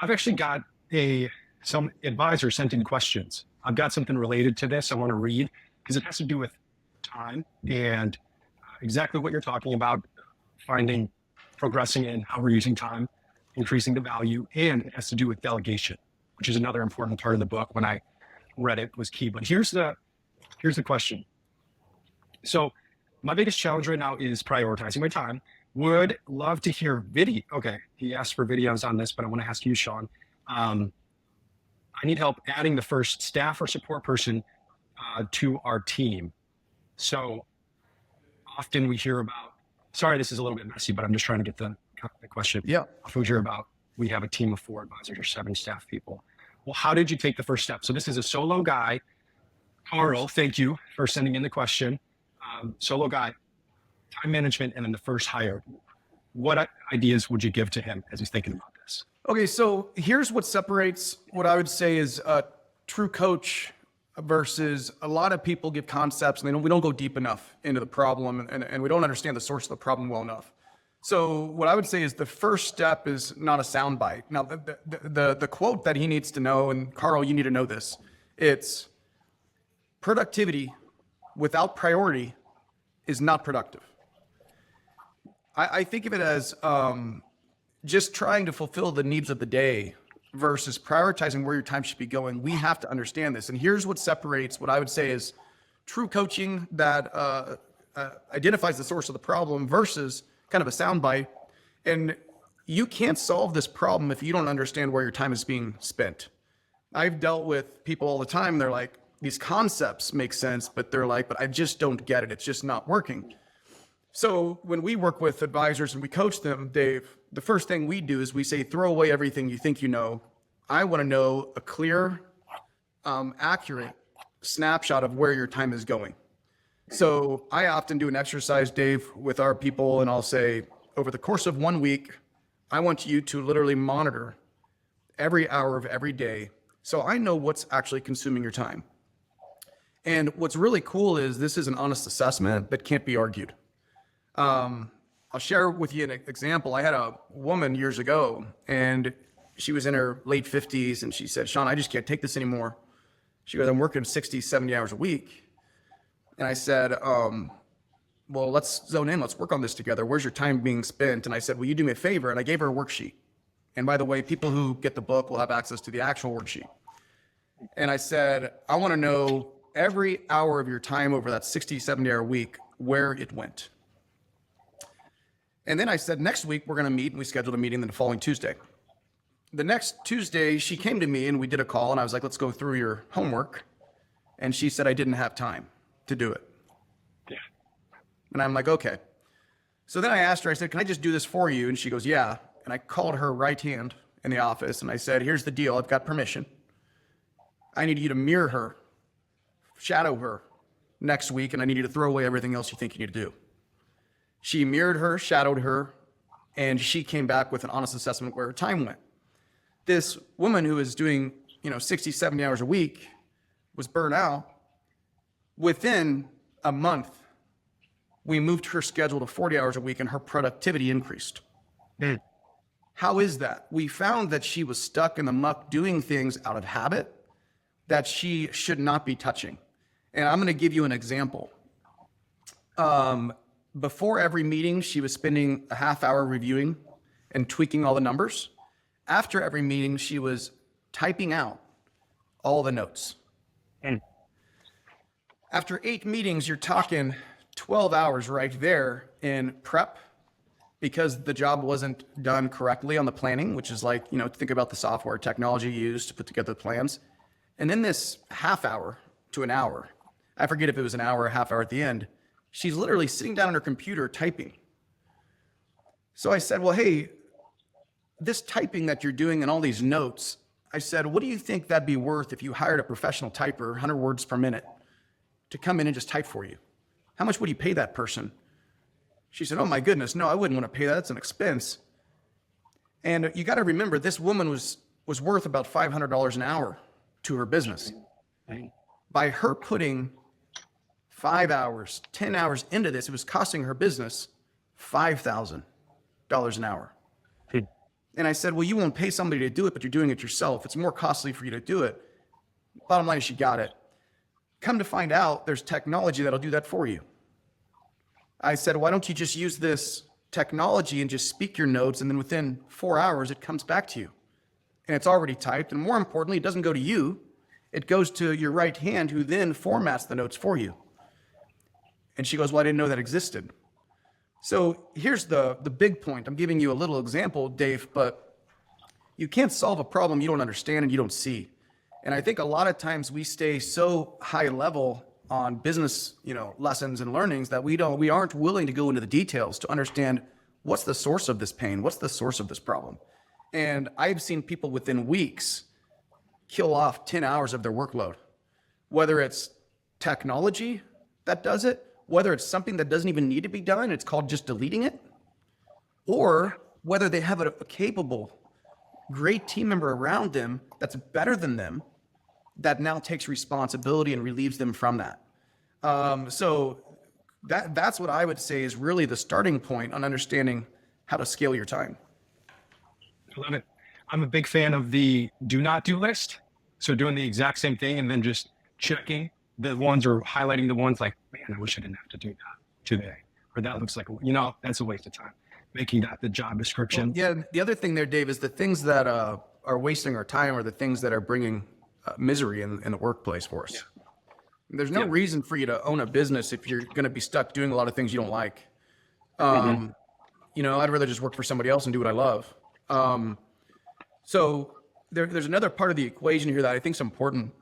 I've actually got some advisor sent in questions. I've got something related to this I want to read because it has to do with time and exactly what you're talking about, finding, progressing in how we're using time, increasing the value, and it has to do with delegation, which is another important part of the book. When I read it, was key. But here's the question. So my biggest challenge right now is prioritizing my time. Would love to hear video. Okay, he asked for videos on this, but I want to ask you, Shawn. I need help adding the first staff or support person to our team. So often we hear about, sorry, this is a little bit messy, but I'm just trying to get the question. Yeah. Often we hear about, we have a team of 4 advisors or 7 staff people. Well, how did you take the first step? So this is a solo guy. Carl, thank you for sending in the question. Solo guy, time management, and then the first hire. What ideas would you give to him as he's thinking about this? Okay, so here's what separates what I would say is a true coach versus a lot of people give concepts and we don't go deep enough into the problem and we don't understand the source of the problem well enough. So what I would say is the first step is not a soundbite. Now, the quote that he needs to know, and Carl, you need to know this, it's productivity without priority is not productive. I think of it as just trying to fulfill the needs of the day versus prioritizing where your time should be going. We have to understand this. And here's what separates what I would say is true coaching that identifies the source of the problem versus kind of a soundbite. And you can't solve this problem if you don't understand where your time is being spent. I've dealt with people all the time. They're like, these concepts make sense, but they're like, but I just don't get it. It's just not working. So when we work with advisors and we coach them, Dave, the first thing we do is we say, throw away everything you think you know. I want to know a clear, accurate snapshot of where your time is going. So I often do an exercise, Dave, with our people, and I'll say, over the course of 1 week, I want you to literally monitor every hour of every day so I know what's actually consuming your time. And what's really cool is this is an honest assessment that can't be argued. I'll share with you an example. I had a woman years ago, and she was in her late 50s, and she said, Shawn, I just can't take this anymore. She goes, I'm working 60, 70 hours a week. And I said, well, let's zone in. Let's work on this together. Where's your time being spent? And I said, will you do me a favor? And I gave her a worksheet. And by the way, people who get the book will have access to the actual worksheet. And I said, I want to know every hour of your time over that 60, 70 hour week, where it went. And then I said, next week we're going to meet, and we scheduled a meeting the following Tuesday. The next Tuesday, she came to me and we did a call, and I was like, let's go through your homework. And she said, I didn't have time to do it. Yeah. And I'm like, okay. So then I asked her, I said, can I just do this for you? And she goes, yeah. And I called her right hand in the office and I said, here's the deal. I've got permission. I need you to mirror her, shadow her next week, and I need you to throw away everything else you think you need to do. She mirrored her, shadowed her, and she came back with an honest assessment where her time went. This woman who was doing, 60, 70 hours a week was burnt out. Within a month, we moved her schedule to 40 hours a week and her productivity increased. Mm. How is that? We found that she was stuck in the muck doing things out of habit that she should not be touching. And I'm going to give you an example. Before every meeting, she was spending a half hour reviewing and tweaking all the numbers. After every meeting, she was typing out all the notes. Mm. After 8 meetings, you're talking 12 hours right there in prep because the job wasn't done correctly on the planning, which is like, think about the software technology used to put together the plans. And then this half hour to an hour, I forget if it was an hour or a half hour at the end, she's literally sitting down on her computer typing. So I said, well, hey, this typing that you're doing and all these notes, I said, what do you think that'd be worth if you hired a professional typer, 100 words per minute, to come in and just type for you? How much would you pay that person? She said, oh my goodness, no, I wouldn't want to pay that. That's an expense. And you got to remember, this woman was worth about $500 an hour to her business. By her putting 5 hours, 10 hours into this, it was costing her business $5,000 an hour. And I said, well, you won't pay somebody to do it, but you're doing it yourself. It's more costly for you to do it. Bottom line is she got it. Come to find out, there's technology that'll do that for you. I said, why don't you just use this technology and just speak your notes, and then within 4 hours, it comes back to you. And it's already typed. And more importantly, it doesn't go to you. It goes to your right hand, who then formats the notes for you. And she goes, well, I didn't know that existed. So here's the big point. I'm giving you a little example, Dave, but you can't solve a problem you don't understand and you don't see. And I think a lot of times we stay so high level on business, lessons and learnings that we aren't willing to go into the details to understand what's the source of this pain, what's the source of this problem. And I've seen people within weeks kill off 10 hours of their workload, whether it's technology that does it, whether it's something that doesn't even need to be done, it's called just deleting it, or whether they have a capable, great team member around them that's better than them that now takes responsibility and relieves them from that. So that's what I would say is really the starting point on understanding how to scale your time. I love it. I'm a big fan of the do not do list. So doing the exact same thing and then just checking the ones or highlighting the ones like, man, I wish I didn't have to do that today. Or that looks like, that's a waste of time. Making that the job description. Well, yeah. The other thing there, Dave, is the things that are wasting our time are the things that are bringing misery in the workplace for us. Yeah. There's no reason for you to own a business if you're going to be stuck doing a lot of things you don't like. I'd rather just work for somebody else and do what I love. So there's another part of the equation here that I think is important.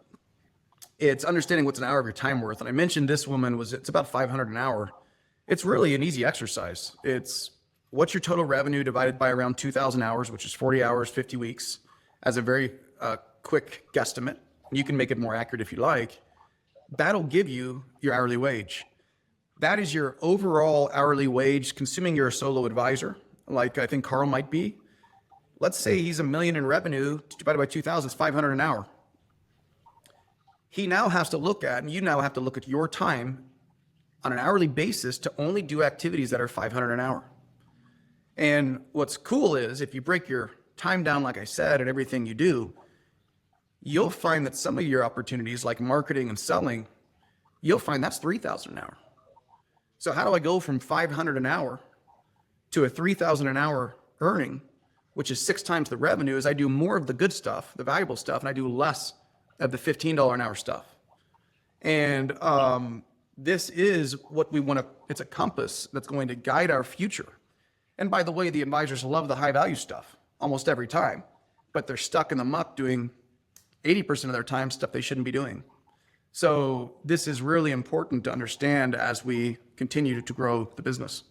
It's understanding what's an hour of your time worth. And I mentioned this woman it's about $500 an hour. It's really an easy exercise. It's what's your total revenue divided by around 2,000 hours, which is 40 hours, 50 weeks, as a very quick guesstimate. You can make it more accurate if you like. That'll give you your hourly wage. That is your overall hourly wage, consuming you're a solo advisor, like I think Carl might be. Let's say he's $1 million in revenue, divided by 2,000 is $500 an hour. He now has to look at, and you now have to look at your time on an hourly basis to only do activities that are $500 an hour. And what's cool is if you break your time down, like I said, and everything you do, you'll find that some of your opportunities like marketing and selling, you'll find that's $3,000 an hour. So how do I go from $500 an hour to a $3,000 an hour earning, which is 6 times the revenue, is I do more of the good stuff, the valuable stuff, and I do less of the $15 an hour stuff. And this is what we want to, it's a compass that's going to guide our future. And by the way, the advisors love the high value stuff almost every time, but they're stuck in the muck doing 80% of their time stuff they shouldn't be doing. So this is really important to understand as we continue to grow the business.